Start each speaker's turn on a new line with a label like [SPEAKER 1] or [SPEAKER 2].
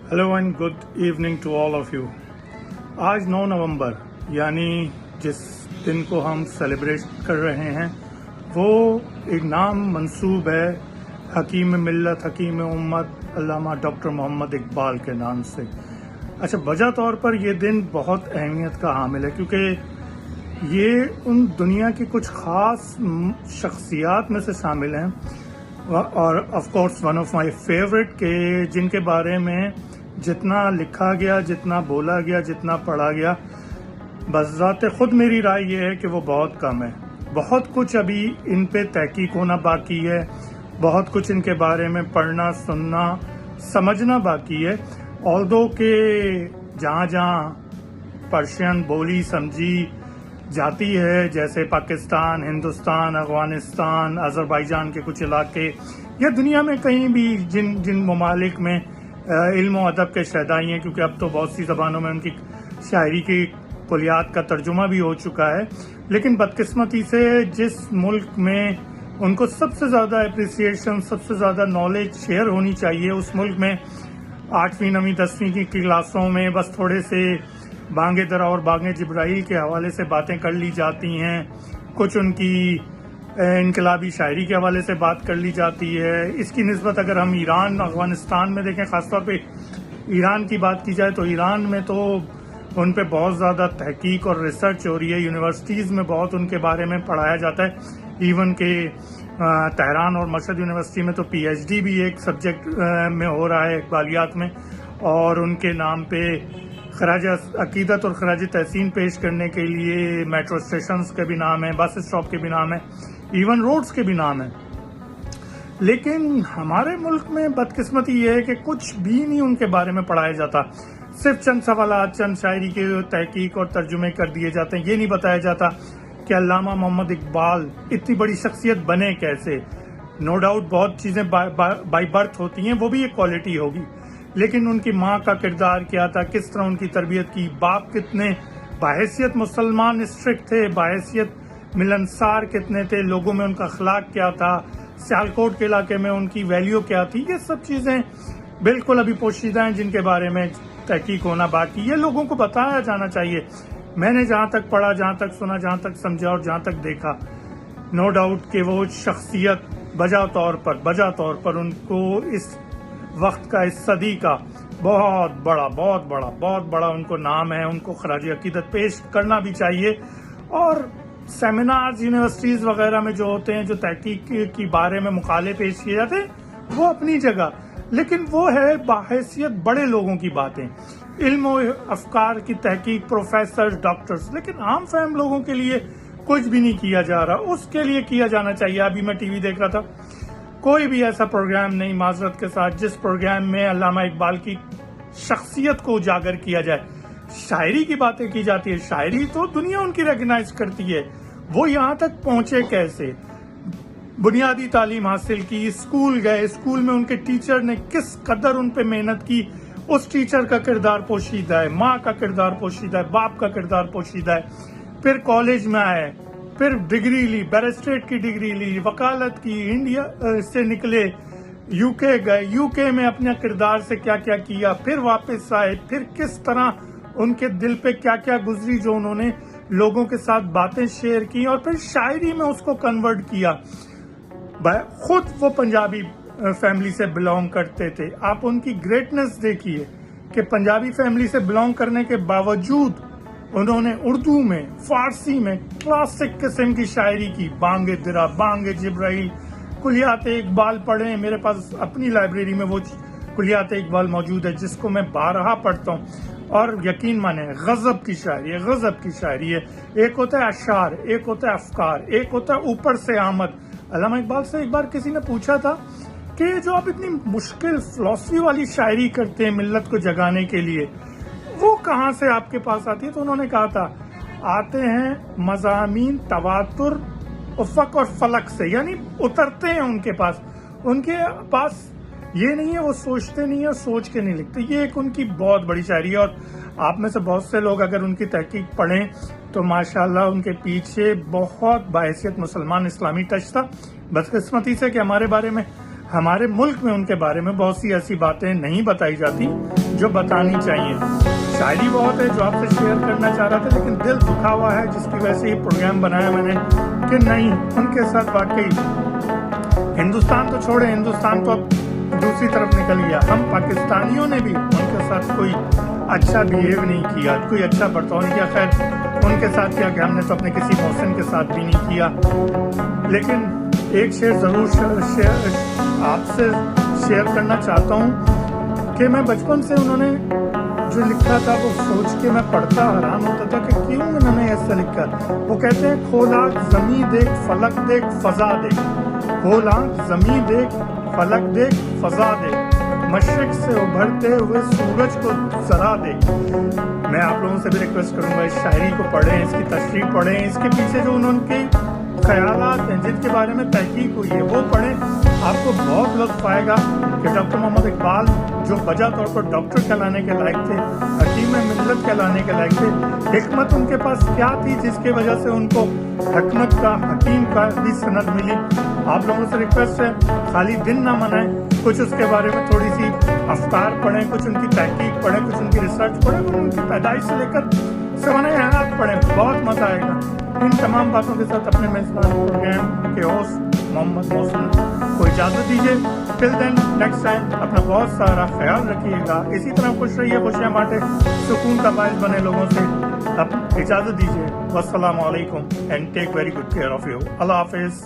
[SPEAKER 1] Hello and good evening to all of you. आज 9 नवंबर यानी जिस दिन को हम सेलिब्रेट कर रहे हैं वो एक नाम मंसूब है हकीम मिल्लत हकीम उम्मत अल्लामा डॉक्टर मोहम्मद इकबाल के नाम से। अच्छा, वजह तौर पर ये दिन बहुत अहमियत का हामिल है क्योंकि ये उन दुनिया की कुछ ख़ास शख्सियात में से शामिल हैं और of course one of my favourite के जिनके बारे में जितना लिखा गया, जितना बोला गया, जितना पढ़ा गया, बज़ात खुद मेरी राय ये है कि वो बहुत कम है। बहुत कुछ अभी इन पे तहकीक होना बाकी है, बहुत कुछ इनके बारे में पढ़ना, सुनना, समझना बाकी है। ऑल्दो के जहाँ जहाँ पर्शियन बोली समझी जाती है, जैसे पाकिस्तान, हिंदुस्तान, अफगानिस्तान, अज़रबैजान के कुछ इलाके या दुनिया में कहीं भी जिन ममालिक में इल्म और अदब के शहदाई हैं, क्योंकि अब तो बहुत सी ज़बानों में उनकी शायरी की कुलियात का तर्जुमा भी हो चुका है, लेकिन बदकिस्मती से जिस मुल्क में उनको सबसे ज़्यादा अप्रिसिएशन, सबसे ज़्यादा नॉलेज शेयर होनी चाहिए, उस मुल्क में 8वीं 9वीं 10वीं की क्लासों में बस थोड़े से बांगे दरा और बांगे जिब्राइल के हवाले से बातें कर ली जाती हैं, कुछ उनकी इनकलाबी शायरी के हवाले से बात कर ली जाती है। इसकी निस्बत अगर हम ईरान, अफगानिस्तान में देखें, ख़ासतौर पे ईरान की बात की जाए तो ईरान में तो उन पे बहुत ज़्यादा तहकीक और रिसर्च हो रही है। यूनिवर्सिटीज़ में बहुत उनके बारे में पढ़ाया जाता है। इवन के तेहरान और मशहद यूनिवर्सिटी में तो PhD भी एक सब्जेक्ट में हो रहा है, इकबालियात में, और उनके नाम पे खराज अकीदत और खराज तहसीन पेश करने के लिए मेट्रो स्टेशंस के भी नाम है, बस स्टॉप के भी नाम है, इवन रोड्स के भी नाम है। लेकिन हमारे मुल्क में बदकिस्मती ये है कि कुछ भी नहीं उनके बारे में पढ़ाया जाता। सिर्फ चंद सवालात, चंद शायरी के तहकीक और तर्जुमे कर दिए जाते हैं। ये नहीं बताया जाता कि अल्लामा मोहम्मद इकबाल इतनी बड़ी शख्सियत बने कैसे। नो डाउट बहुत चीज़ें बाय बर्थ होती हैं, वो भी एक क्वालिटी होगी, लेकिन उनकी माँ का किरदार क्या था, किस तरह उनकी तरबियत की, बाप कितने बाहैसियत मुसलमान स्ट्रिक्ट थे, बाहैसियत मिलनसार कितने थे, लोगों में उनका अखलाक क्या था, सियालकोट के इलाके में उनकी वैल्यू क्या थी, ये सब चीज़ें बिल्कुल अभी पोशीदा हैं जिनके बारे में तहकीक होना बाकी है। लोगों को बताया जाना चाहिए। मैंने जहाँ तक पढ़ा, जहाँ तक सुना, जहाँ तक समझा और जहाँ तक देखा, नो डाउट कि वो शख्सियत बजा तौर पर उनको इस वक्त का, इस सदी का बहुत बड़ा उनको नाम है। उनको खराज अकीदत पेश करना भी चाहिए। और सेमिनार्स यूनिवर्सिटीज़ वगैरह में जो होते हैं, जो तहकीक की बारे में मुकाले पेश किए जाते हैं, वो अपनी जगह, लेकिन वो है बाहैसियत बड़े लोगों की बातें, इल्म और अफकार की तहकीक, प्रोफेसर, डॉक्टर्स, लेकिन आम फहम लोगों के लिए कुछ भी नहीं किया जा रहा। उसके लिए किया जाना चाहिए। अभी मैं टीवी देख रहा था, कोई भी ऐसा प्रोग्राम नहीं, माजरत के साथ, जिस प्रोग्राम में अल्लामा इकबाल की शख्सियत को उजागर किया जाए। शायरी की बातें की जाती है, शायरी तो दुनिया उनकी रिकग्नाइज करती है। वो यहाँ तक पहुंचे कैसे, बुनियादी तालीम हासिल की, स्कूल गए, स्कूल में उनके टीचर ने किस कदर उन पे मेहनत की, उस टीचर का किरदार पोशीदा है, माँ का किरदार पोशीदा है, बाप का किरदार पोशीदा है। फिर कॉलेज में आए, फिर डिग्री ली, बैरिस्ट्रेट की डिग्री ली, वकालत की, इंडिया से निकले, UK गए, UK में अपने किरदार से क्या क्या किया, फिर वापस आए, फिर किस तरह उनके दिल पे क्या क्या गुजरी, जो उन्होंने लोगों के साथ बातें शेयर की और फिर शायरी में उसको कन्वर्ट किया। खुद वो पंजाबी फैमिली से बिलोंग करते थे। आप उनकी ग्रेटनेस देखिए कि पंजाबी फैमिली से बिलोंग करने के बावजूद उन्होंने उर्दू में, फारसी में क्लासिक किस्म की शायरी की। बांगे दिरा, बांगे जिब्राइल, कुलियात इकबाल पढ़े। मेरे पास अपनी लाइब्रेरी में वो कुलियात इकबाल मौजूद है जिसको मैं बारहा पढ़ता हूँ, और यकीन माने गजब की शायरी है, गजब की शायरी है। एक होता है अशार, एक होता है अफकार, एक होता है ऊपर से आमद। अल्लामा इकबाल से एक बार किसी ने पूछा था कि जो आप इतनी मुश्किल फिलॉसफी वाली शायरी करते हैं मिल्लत को जगाने के लिए, वो कहाँ से आपके पास आती है? तो उन्होंने कहा था, आते हैं मज़ामीन तवातुर, उफ़क़ और फलक से, यानी उतरते हैं उनके पास। उनके पास ये नहीं है, वो सोचते नहीं है, सोच के नहीं लिखते। ये एक उनकी बहुत बड़ी शायरी है। और आप में से बहुत से लोग अगर उनकी तहकीक पढ़ें तो माशाल्लाह उनके पीछे बहुत बाहैसियत मुसलमान इस्लामी टच था। बदकिस्मती से कि हमारे बारे में, हमारे मुल्क में उनके बारे में बहुत सी ऐसी बातें नहीं बताई जाती جو بتانی چاہیے. شاعری بہت ہے جو آپ سے شیئر کرنا چاہ رہا تھا، لیکن دل دکھا ہوا ہے جس کی وجہ سے یہ پروگرام بنایا میں نے کہ نہیں، ان کے ساتھ واقعی ہندوستان تو چھوڑے، ہندوستان تو اب دوسری طرف نکل گیا، ہم پاکستانیوں نے بھی ان کے ساتھ کوئی اچھا بیہیو نہیں کیا، کوئی اچھا برتاؤ نہیں کیا. خیر ان کے ساتھ کیا کہ ہم نے تو اپنے کسی محسن کے ساتھ بھی نہیں کیا. لیکن ایک شعر ضرور آپ سے شیئر کرنا چاہتا ہوں کہ میں بچپن سے انہوں نے جو لکھا تھا وہ سوچ کے میں پڑھتا حیران ہوتا تھا کہ کیوں انہوں نے ایسا لکھا. وہ کہتے ہیں کھول آنکھ زمیں دیکھ فلک دیکھ فضا دیکھ، کھول آنکھ زمیں دیکھ فلک دیکھ فضا دیکھ، مشرق سے ابھرتے ہوئے سورج کو ذرا دیکھ. میں آپ لوگوں سے بھی ریکویسٹ کروں گا اس شاعری کو پڑھیں، اس کی تشریح پڑھیں، اس کے پیچھے جو انہوں کے خیالات ہیں جن کے بارے میں تحقیق ہوئی ہے وہ پڑھیں. آپ کو بہت لطف آئے گا کہ ڈاکٹر محمد اقبال جو بجا طور پر ڈاکٹر کہلانے کے لائق تھے، حکیم ملت کہلانے کے لائق تھے، حکمت ان کے پاس کیا تھی جس کی وجہ سے ان کو حکمت کا، حکیم کا بھی سند ملی. آپ لوگوں سے ریکویسٹ ہے خالی دن نہ منائیں، کچھ اس کے بارے میں تھوڑی سی افکار پڑھیں، کچھ ان کی تحقیق پڑھیں، کچھ ان کی ریسرچ پڑھیں، کچھ ان کی پیدائش سے لے کر سوانح حیات پڑھیں، بہت مزہ آئے گا. ان تمام باتوں کے ساتھ اپنے میزبان پروگرام کے ہوسٹ محمد محسن کو اجازت دیجیے. ٹل دین نیکسٹ ٹائم اپنا بہت سارا خیال رکھیے گا، اسی طرح خوش رہیے، خوشیاں بانٹے، سکون کا باعث بنے لوگوں سے. اب اجازت دیجیے. والسلام علیکم and take very good care of you. اللہ حافظ.